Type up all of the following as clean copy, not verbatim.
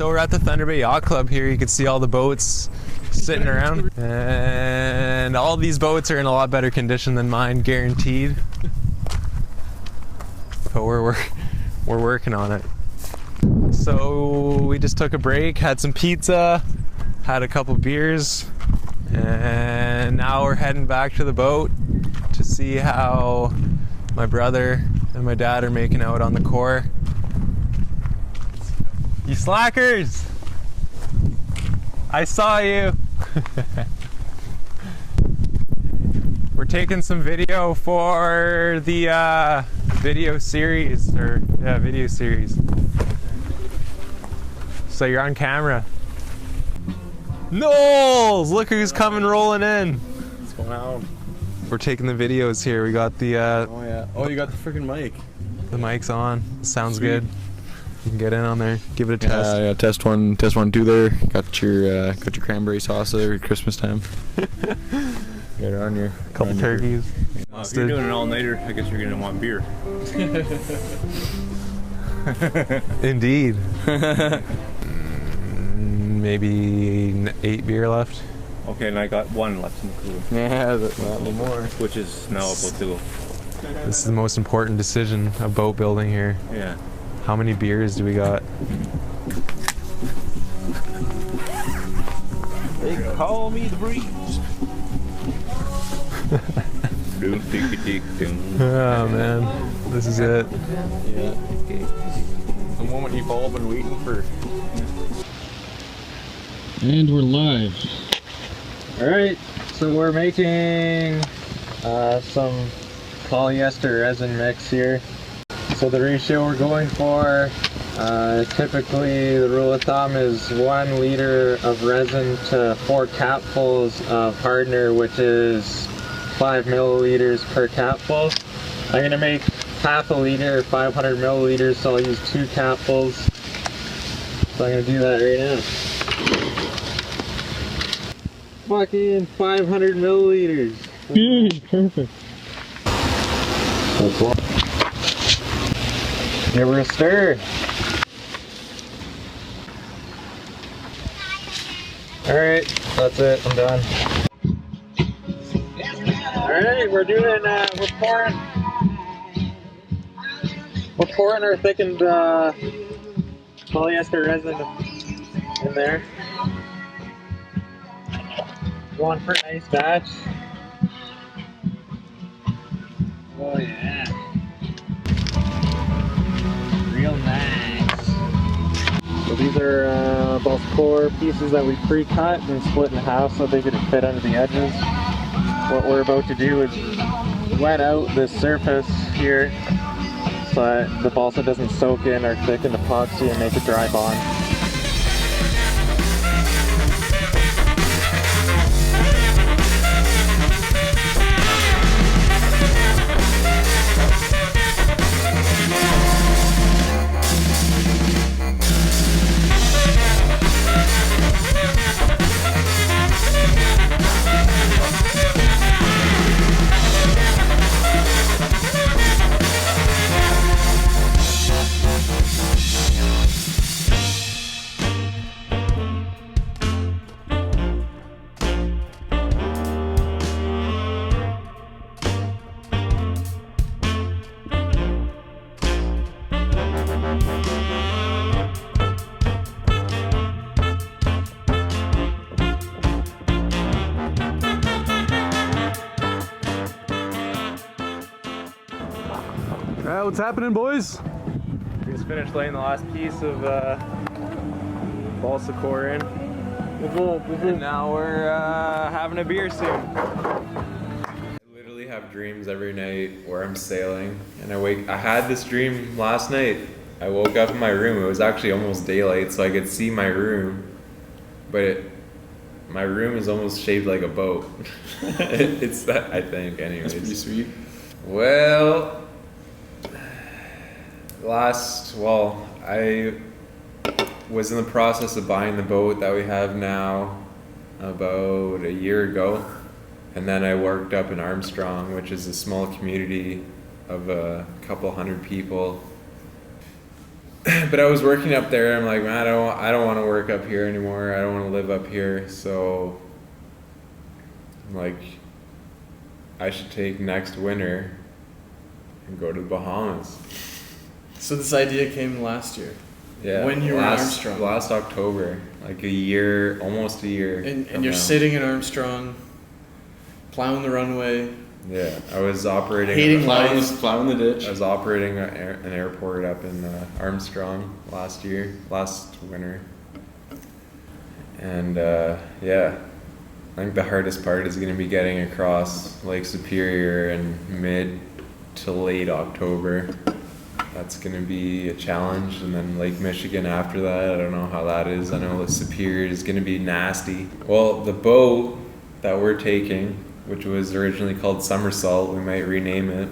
So we're at the Thunder Bay Yacht Club here. You can see all the boats sitting around. And all these boats are in a lot better condition than mine, guaranteed. But we're working on it. So we just took a break, had some pizza, had a couple beers, and now we're heading back to the boat to see how my brother and my dad are making out on the core. You slackers! I saw you! We're taking some video for the video series. So you're on camera. Knowles! Look who's coming rolling in. What's going on? We're taking the videos here. We got the oh yeah. Oh, you got the freaking mic. The mic's on. Sounds Sweet. good. You can get in on there. Give it a test. Yeah, test one, 2 there. Got your cranberry sauce there at Christmas time. Got it on your Couple turkeys. If you're doing an all-nighter, I guess you're gonna want beer. Indeed. Maybe 8 beer left. Okay, and I got 1 left in the cooler. Yeah, not anymore. Which is now about to go. This is the most important decision of boat building here. Yeah. How many beers do we got? They call me the breeze. Oh man, this is it. Yeah. The moment you've all been waiting for. And we're live. Alright, so we're making some polyester resin mix here. So the ratio we're going for, typically the rule of thumb is 1 liter of resin to 4 capfuls of hardener, which is 5 milliliters per capful. I'm going to make half a liter, 500 milliliters, so I'll use 2 capfuls. So I'm going to do that right now. Fucking 500 milliliters. Perfect. That's one. Give her a stir. Alright, that's it, I'm done. Alright, we're pouring our thickened polyester resin in there. Going for a nice batch. Oh yeah. Real nice. So these are both core pieces that we pre-cut and split in half so they could fit under the edges. What we're about to do is wet out this surface here so that the balsa doesn't soak in or thicken epoxy and make a dry bond. Alright, what's happening, boys? We just finished laying the last piece of balsa core in. And now we're having a beer soon. I literally have dreams every night where I'm sailing, and I had this dream last night. I woke up in my room. It was actually almost daylight, so I could see my room, but my room is almost shaped like a boat. It's that, I think, anyways. That's pretty sweet. Well, I was in the process of buying the boat that we have now about a year ago, and then I worked up in Armstrong, which is a small community of a couple hundred people. but I was working up there. I'm like, man, I don't want to work up here anymore. I don't want to live up here. So I'm like, I should take next winter and go to the Bahamas. So this idea came last year. Yeah. When you were in Armstrong. Last October, like almost a year. And you're sitting in Armstrong, plowing the runway. Yeah, I was operating. Hating life. Plowing the ditch. I was operating an airport up in Armstrong last winter. And yeah, I think the hardest part is going to be getting across Lake Superior in mid to late October. That's going to be a challenge. And then Lake Michigan after that, I don't know how that is. I know Lake Superior is going to be nasty. Well, the boat that we're taking, which was originally called Somersault, we might rename it.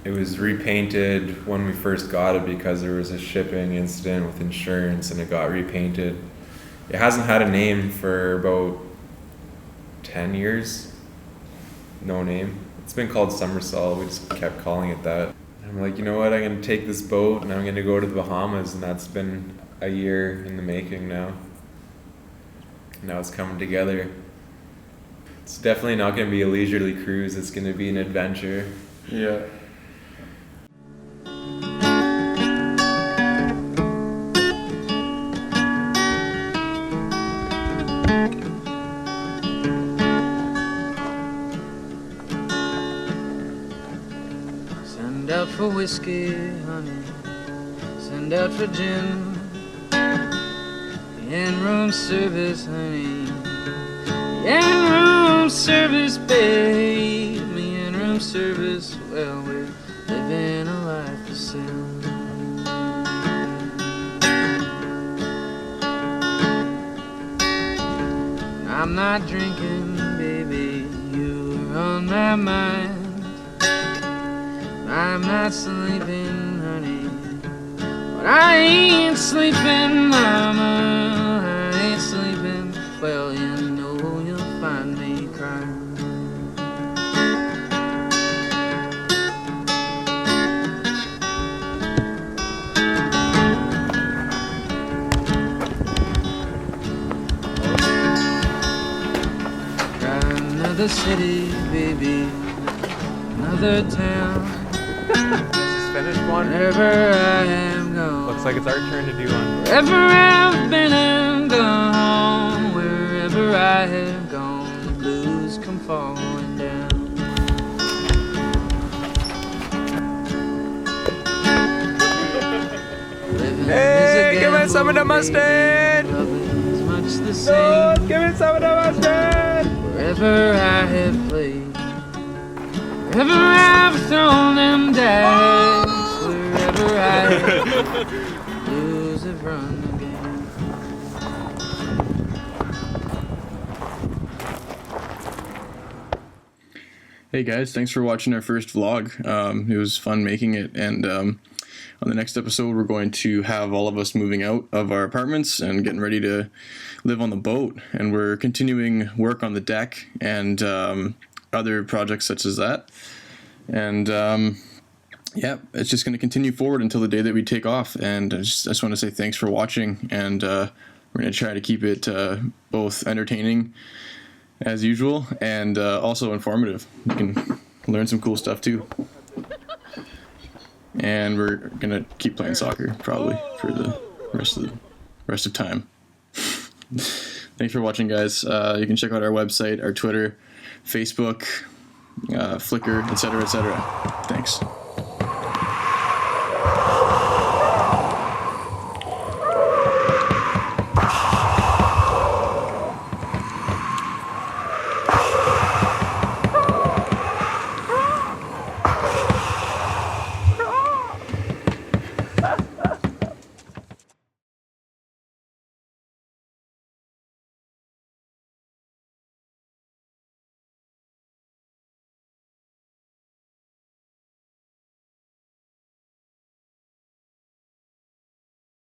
It was repainted when we first got it because there was a shipping incident with insurance and it got repainted. It hasn't had a name for about 10 years. No name. It's been called Somersault. We just kept calling it that. I'm like, you know what, I'm going to take this boat and I'm going to go to the Bahamas, and that's been a year in the making now. Now it's coming together. It's definitely not going to be a leisurely cruise, it's going to be an adventure. Yeah. Send out for whiskey, honey. Send out for gin. The in-room service, honey. The in-room service, babe. Me in-room service, well, we're living a life of sin. I'm not drinking, baby. You're on my mind. I'm not sleeping, honey, but I ain't sleeping, mama, I ain't sleeping. Well, you know you'll find me crying. Try another city, baby, another town. Finished one. Wherever I am gone. Looks like it's our turn to do one. Wherever I've been and gone, wherever I have gone, the blues come falling down. Living Hey, is a give me some of the gamble, mustard! baby. Loving's much the same. Give me some of the mustard! Wherever I have played, wherever I've thrown them dice, wherever I lose have run again. Hey guys, thanks for watching our first vlog. It was fun making it, and on the next episode we're going to have all of us moving out of our apartments and getting ready to live on the boat, and we're continuing work on the deck and other projects such as that. And yeah, it's just going to continue forward until the day that we take off. And I just want to say thanks for watching, and we're going to try to keep it both entertaining as usual and also informative. You can learn some cool stuff too. And we're going to keep playing soccer probably for the rest of time. Thanks for watching, guys. You can check out our website, our Twitter, Facebook, Flickr, etc., etc. Thanks.